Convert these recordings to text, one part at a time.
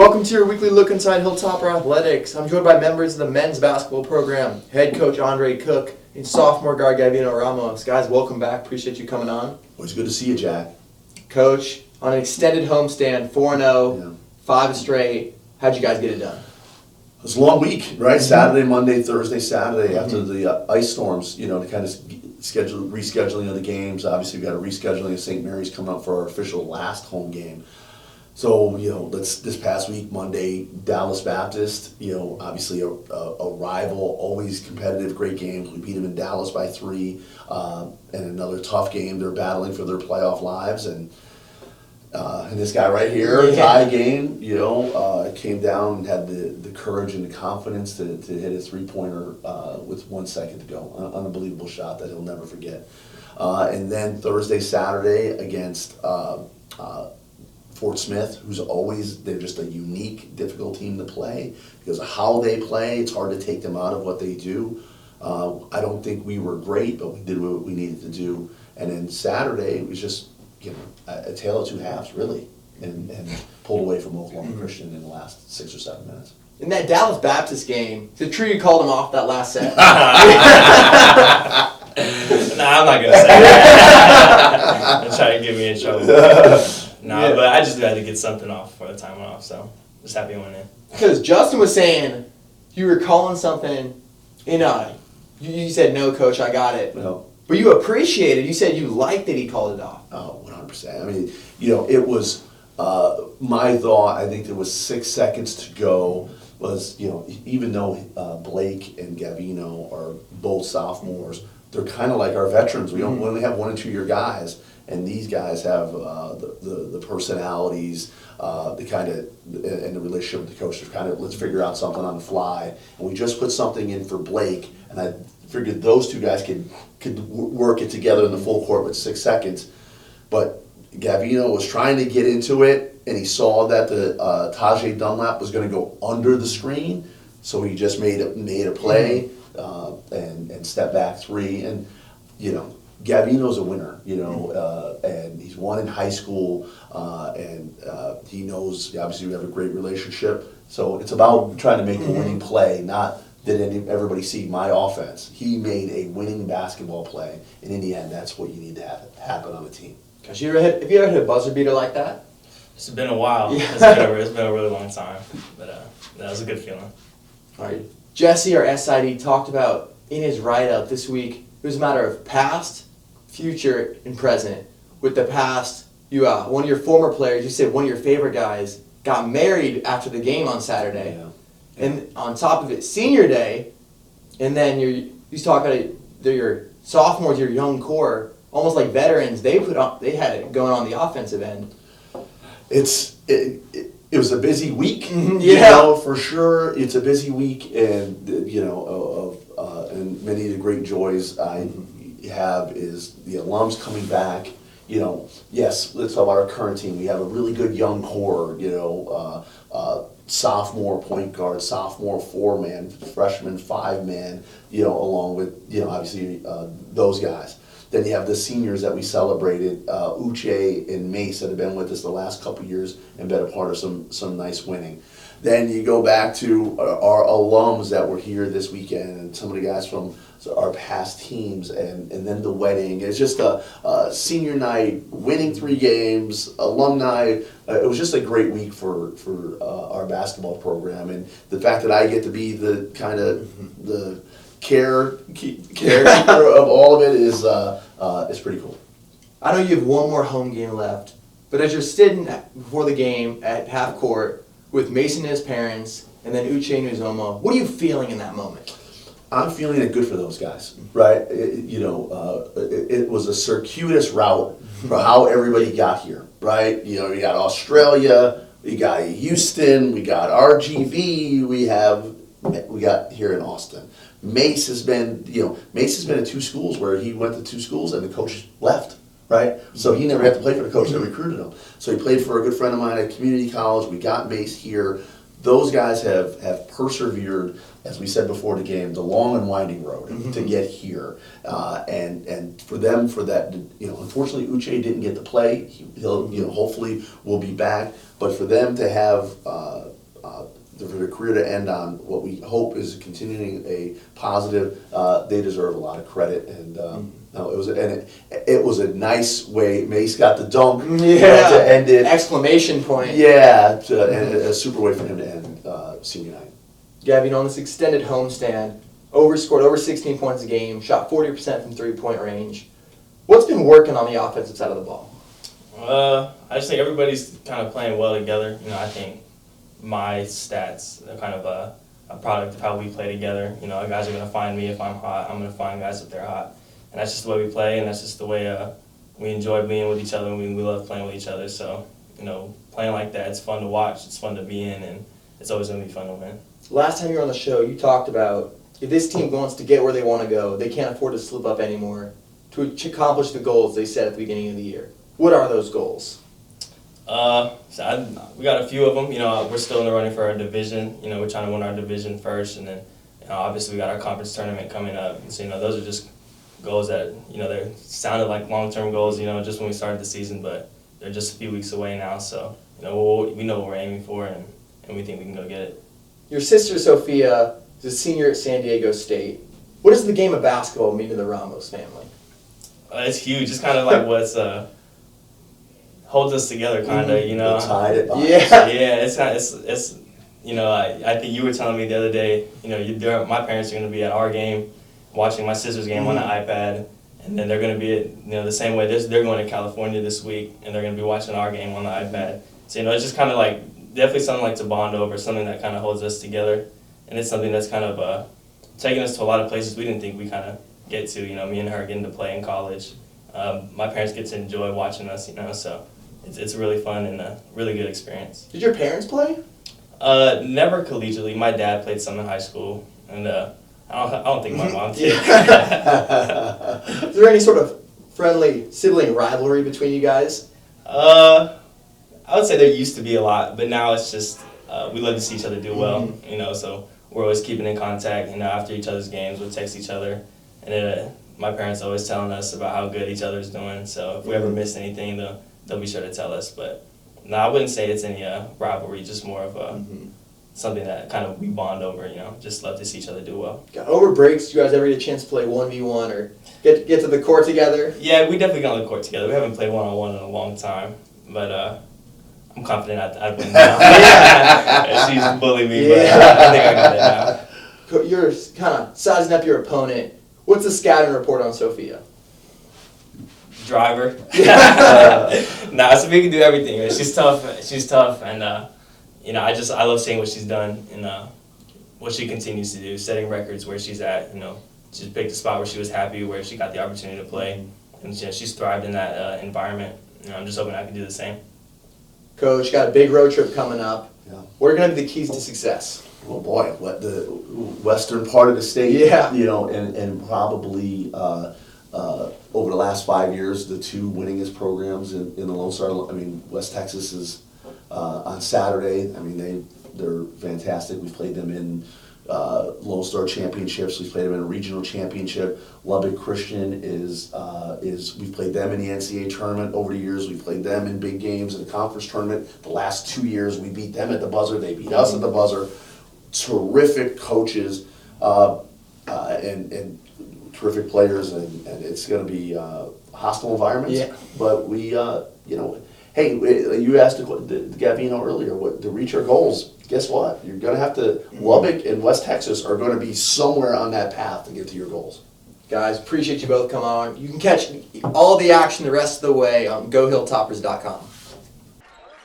Welcome to your weekly look inside Hilltopper Athletics. I'm joined by members of the men's basketball program, head coach Andre Cook and sophomore guard Gavino Ramos. Guys, welcome back. Appreciate you coming on. Always good to see you, Jack. Coach, on an extended homestand, 4-0, 5 straight. How'd you guys get it done? It was a long week, right? Mm-hmm. Saturday, Monday, Thursday, Saturday after the ice storms, to kind of rescheduling of the games. Obviously, we got a rescheduling of St. Mary's coming up for our official last home game. So, this past week, Monday, Dallas Baptist, obviously a rival, always competitive, great games. We beat them in Dallas by 3, and another tough game. They're battling for their playoff lives, and this guy right here, tie game, came down and had the courage and the confidence to hit a three-pointer with 1 second to go. An unbelievable shot that he'll never forget. And then Thursday, Saturday against Fort Smith, they're just a unique, difficult team to play because of how they play. It's hard to take them out of what they do. I don't think we were great, but we did what we needed to do. And then Saturday, it was just a tale of two halves, really, and pulled away from Oklahoma Christian in the last 6 or 7 minutes. In that Dallas Baptist game, the tree you called him off that last set. I'm not going to say that. They're trying to get me in trouble. But I just had to get something off before the time went off, so just happy I went in. Because Justin was saying you were calling something, you said, no, coach, I got it. No. But you appreciated, you said you liked that he called it off. Oh, 100%. I mean, it was my thought. I think there was 6 seconds to go. Was even though Blake and Gavino are both sophomores, they're kind of like our veterans. We only have 1 and 2 year guys, and these guys have the personalities, the kind of and the relationship with the coach. Kind of let's figure out something on the fly, and we just put something in for Blake, and I figured those two guys could work it together in the full court with 6 seconds, but Gavino was trying to get into it, and he saw that the Tajay Dunlap was going to go under the screen, so he just made a play and step back 3. And Gavino's a winner, and he's won in high school, and he knows. Obviously, we have a great relationship, so it's about trying to make a winning play, not. Did everybody see my offense? He made a winning basketball play, and in the end, that's what you need to have happen on a team. Have you ever hit a buzzer beater like that? It's been a while. Yeah. It's been a really long time, but that was a good feeling. All right. Jesse, our SID, talked about in his write-up this week, it was a matter of past, future, and present. With the past, one of your former players, you said one of your favorite guys, got married after the game on Saturday. Yeah. And on top of it, senior day, and then you talk about your sophomores, your young core, almost like veterans. They had it going on the offensive end. It was a busy week, for sure. It's a busy week, and and many of the great joys I have is the alums coming back. Yes, let's talk about our current team. We have a really good young core. Sophomore point guard, sophomore 4-man, freshman 5-man, along with, obviously those guys. Then you have the seniors that we celebrated, Uche and Mace that have been with us the last couple of years and been a part of some nice winning. Then you go back to our alums that were here this weekend and some of the guys from our past teams, and then the wedding. It's just a senior night, winning 3 games, alumni. It was just a great week for our basketball program, and the fact that I get to be the kind of the caretaker of all of it is pretty cool. I know you have one more home game left, but as you're sitting before the game at half court with Mason and his parents, and then Uche and Uzoma, what are you feeling in that moment? I'm feeling it good for those guys, right? It was a circuitous route for how everybody got here, right? You got Australia, we got Houston, we got RGV, we got here in Austin. Mace has been at 2 schools where he went to 2 schools and the coach left, right? So he never had to play for the coach that recruited him. So he played for a good friend of mine at community college. We got Mace here. those guys have persevered, as we said before the game, the long and winding road to get here. And for them, for that, unfortunately Uche didn't get to play. He'll, hopefully will be back. But for them to have for their career to end on what we hope is continuing a positive, they deserve a lot of credit. And no, it was a nice way. Mace got the dunk to end it. Exclamation point. Yeah, and a super way for him to end senior night. Gavin, on this extended homestand, scored over 16 points a game, shot 40% from three-point range. What's been working on the offensive side of the ball? I just think everybody's kind of playing well together. I think my stats are kind of a product of how we play together. Guys are going to find me if I'm hot. I'm going to find guys if they're hot. And that's just the way we play, and that's just the way we enjoy being with each other, and we love playing with each other. So, playing like that, it's fun to watch, it's fun to be in, and it's always going to be fun to win. Last time you were on the show, you talked about if this team wants to get where they want to go, they can't afford to slip up anymore to accomplish the goals they set at the beginning of the year. What are those goals? We got a few of them. We're still in the running for our division. We're trying to win our division first, and then obviously we got our conference tournament coming up. So those are just goals that they sounded like long-term goals. Just when we started the season, but they're just a few weeks away now. So we know what we're aiming for, and we think we can go get it. Your sister Sophia is a senior at San Diego State. What does the game of basketball mean to the Ramos family? It's huge. It's kind of like what's holds us together, kind of. Tied it. Yeah. It's I think you were telling me the other day. My parents are going to be at our game, watching my sister's game on the iPad, and then they're going to be at the same way. They're going to California this week, and they're going to be watching our game on the iPad. So it's just kind of like definitely something like to bond over, something that kind of holds us together, and it's something that's kind of taking us to a lot of places we didn't think we kind of get to. Me and her getting to play in college. My parents get to enjoy watching us. So it's really fun and a really good experience. Did your parents play? Never collegiately. My dad played some in high school, and I don't think my mom did. Is there any sort of friendly sibling rivalry between you guys? I would say there used to be a lot, but now it's just we love to see each other do well. So we're always keeping in contact. After each other's games, we'll text each other, and my parents are always telling us about how good each other's doing. So if we ever miss anything, they'll be sure to tell us. But no, I wouldn't say it's any rivalry, just more of something that kind of we bond over. Just love to see each other do well. Over breaks, do you guys ever get a chance to play 1v1 or get to the court together? Yeah, we definitely got on the court together. We haven't played one-on-one in a long time, but I'm confident I'd win now. She's bullying me, but I think I got it now. You're kind of sizing up your opponent. What's the scouting report on Sophia? Driver. Sophia can do everything. She's tough, and I love seeing what she's done and what she continues to do, setting records where she's at. She picked a spot where she was happy, where she got the opportunity to play, and she's thrived in that environment. I'm just hoping I can do the same. Coach, got a big road trip coming up. Yeah. What are going to be the keys to success? Oh boy, the western part of the state. Yeah. And probably over the last 5 years, the two winningest programs in the Lone Star. West Texas is on Saturday. They're fantastic. We've played them in Lone Star championships. We've played them in a regional championship. Lubbock Christian is we've played them in the NCAA tournament over the years. We've played them in big games in the conference tournament. The last 2 years, we beat them at the buzzer. They beat us at the buzzer. Terrific coaches and terrific players, and it's going to be hostile environments. Yeah. But we, hey, you asked Gavino earlier to reach our goals. Guess what? You're going to have to. Lubbock and West Texas are going to be somewhere on that path to get to your goals. Guys, appreciate you both coming on. You can catch all the action the rest of the way on GoHilltoppers.com.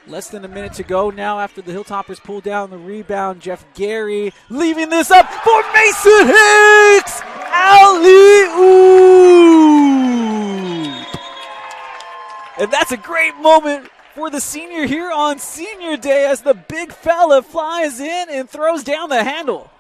Less than a minute to go now after the Hilltoppers pull down the rebound. Jeff Gary leaving this up for Mason Hicks! Alley-oop! And that's a great moment for the senior here on senior day as the big fella flies in and throws down the handle.